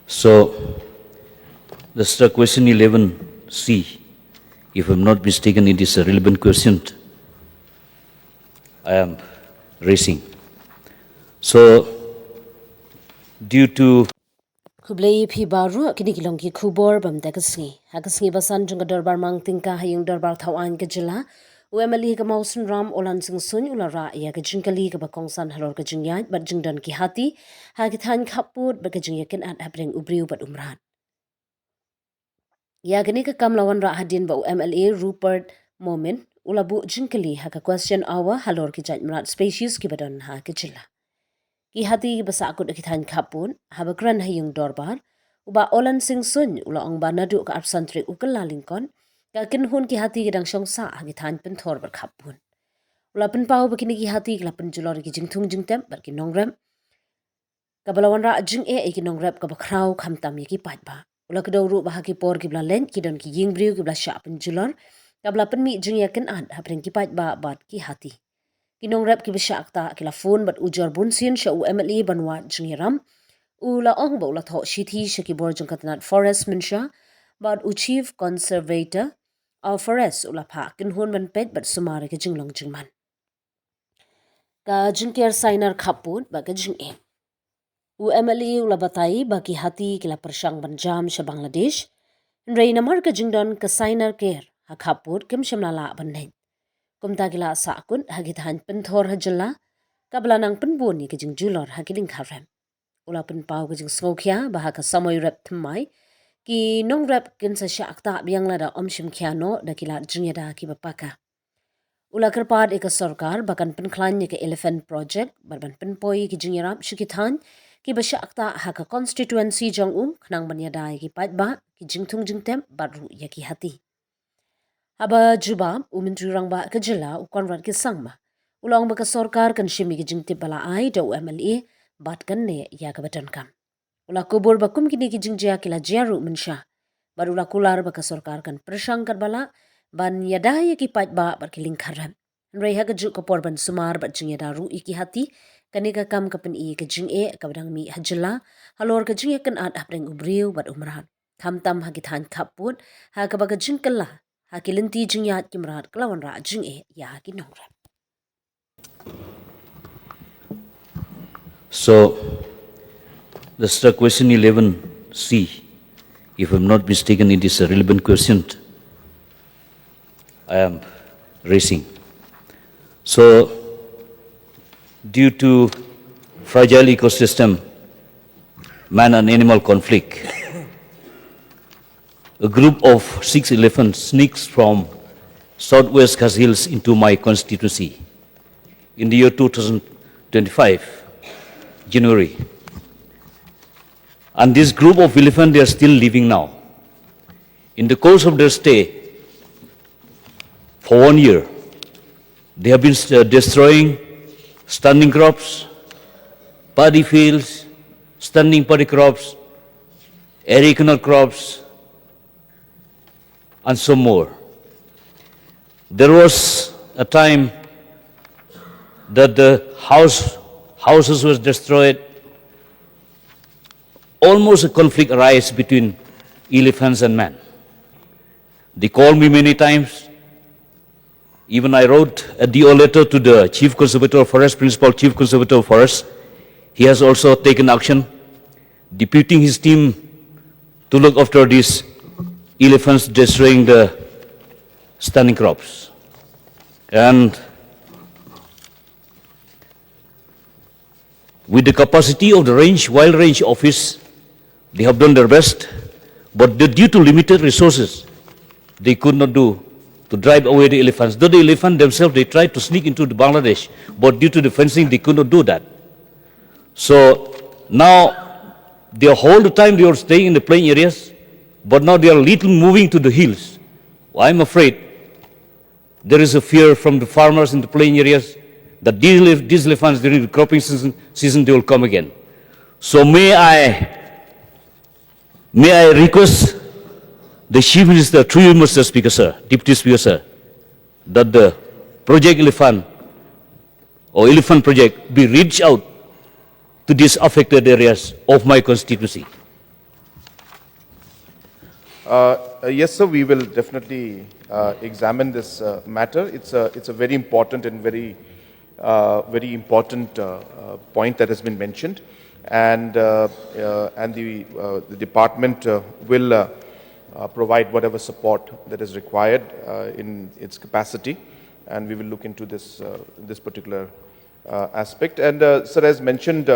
So, this question 11C, if I'm not mistaken, it is a relevant question I am raising. So, due to Kublai pi baru kini kilong ki kubor bam hagasngi basan jung darbar mang tingka hayung darbar thawan ke jila UMLE ka mausun ram olan sing sun ulara ya ka jingkali ka bakongsan halor ka jingyat bat jingdan ki hati ha ki than Khappud ba ka jingyakin at habreng ubriu bat umran ya gani ka kamlawan ra hadin ba UMLE Rupert Moment ulabu jingkali ha ka question hour halor ki jat mrat species ki badon ha ka jila ki hati basa akut ki than Khappud habakran hayung dorbar uba olan sing sun ula ong ba nadu ka absantri ukal lalingkon ka kinhun ki hati gidang shongsa hagi than penthor bar Khappud ula penpau bakini ki hati la penjulor ki jingthung jingtem bar ki nongrem ka balawan ra jing ki nongrep ka bakrau khamtam ki patba ula kedawru ba ki por ki blalen ki don ki yingbriu ki bla sha penjulor ka bla penmi jing yakin ad hapreng ki patba bat ki hati kinong rep ki bishakta kila phone bat ujar bunsin sha UMLE banwa jingram ula ong ba ula tho shithi shaki borjung katnat forest minsha bat chief conservator of forest ula pha kinhun ban pet bat sumare ke jinglong jingman ka jingker signer Khappud ba ka jing UMLE ula batai ba ki hati kila pershang banjam sha Bangladesh reina mar ka jingdon ka signer ker ha Khappud kim shamla la ban kumta gila sakun hagithan penthor hajalla kabla nang penbun ni kejing julor hakiling kharem ula penpau kejing sngokya baha ka samoy rep thmai ki nong rep kin sa shakta biang lada omshim khyano dakila jingeda ki bapaka ula kerpad eka Sorkar bakan penklan ni ke elephant project barban penpoi ki jingerap shikithan ki bashakta ha ka constituency jong khnang banyada ki patba ki jingthung jingtem baru yaki hati Haba jubam umintri rangba ke jila ukonrat ke sangma ulong baka Sorkar kan shimi ke jingtip bala ai da UMLE bat kan ne ya ka batan kam ula kubur bakum kini ki jingjia kila jaru mensha baru ula kular baka Sorkar kan persang kat bala ban yadaya ki pat ba bar kiling kharam rei ha ka ju ka porban sumar bat jing yada ru iki hati kani ka kam ka pen ka jing ka badang mi hajla halor ka jing kan at apreng ubriu bat umran tham tam ha ki than Khappud ha ka baka jing kala haki lynti jingyat kimrat klawan ra jing ya haki nongrem. So, this question 11C, if I'm not mistaken, it is a relevant question I am raising. So, due to fragile ecosystem, man and animal conflict, a group of 6 elephants sneaks from southwest Khas Hills into my constituency in the year 2025, January. And this group of elephants, they are still living now. In the course of their stay, for 1 year, they have been destroying standing crops, paddy fields, standing paddy crops, irrigated crops, and some more. There was a time that the houses was destroyed. Almost a conflict arose between elephants and man. They called me many times. Even I wrote a DO letter to the Chief Conservator of Forest, Principal Chief Conservator of Forest. He has also taken action, deputing his team to look after these elephants destroying the standing crops. And with the capacity of the wild range office, they have done their best, but due to limited resources, they could not do to drive away the elephants. Though the elephants themselves, they tried to sneak into Bangladesh, but due to the fencing, they could not do that. So now, the whole time they are staying in the plain areas, but now they are little moving to the hills. I'm afraid there is a fear from the farmers in the plain areas that these elephants during the cropping season they will come again. So may I request the Chief Minister, through you, Mr. Speaker, sir, Deputy Speaker, sir, that the Project Elephant or Elephant Project be reached out to these affected areas of my constituency. Yes, sir. We will definitely examine this matter. It's a very important and very important point that has been mentioned, and the department will provide whatever support that is required in its capacity, and we will look into this particular aspect. And sir, as mentioned,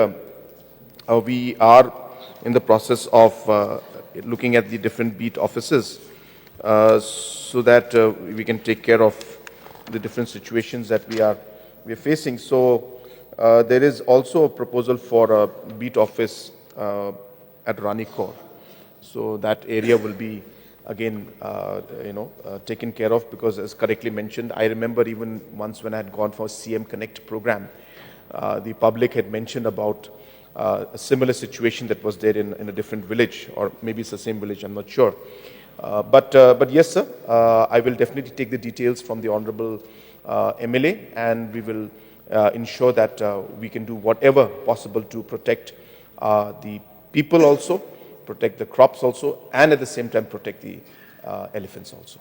we are in the process of looking at the different beat offices so that we can take care of the different situations that we are facing. So there is also a proposal for a beat office at Ranikor. So that area will be again, taken care of, because as correctly mentioned, I remember even once when I had gone for CM Connect program, the public had mentioned about a similar situation that was there in a different village, or maybe it's the same village, I'm not sure. But yes, sir, I will definitely take the details from the Honorable MLA, and we will ensure that we can do whatever possible to protect the people also, protect the crops also, and at the same time protect the elephants also.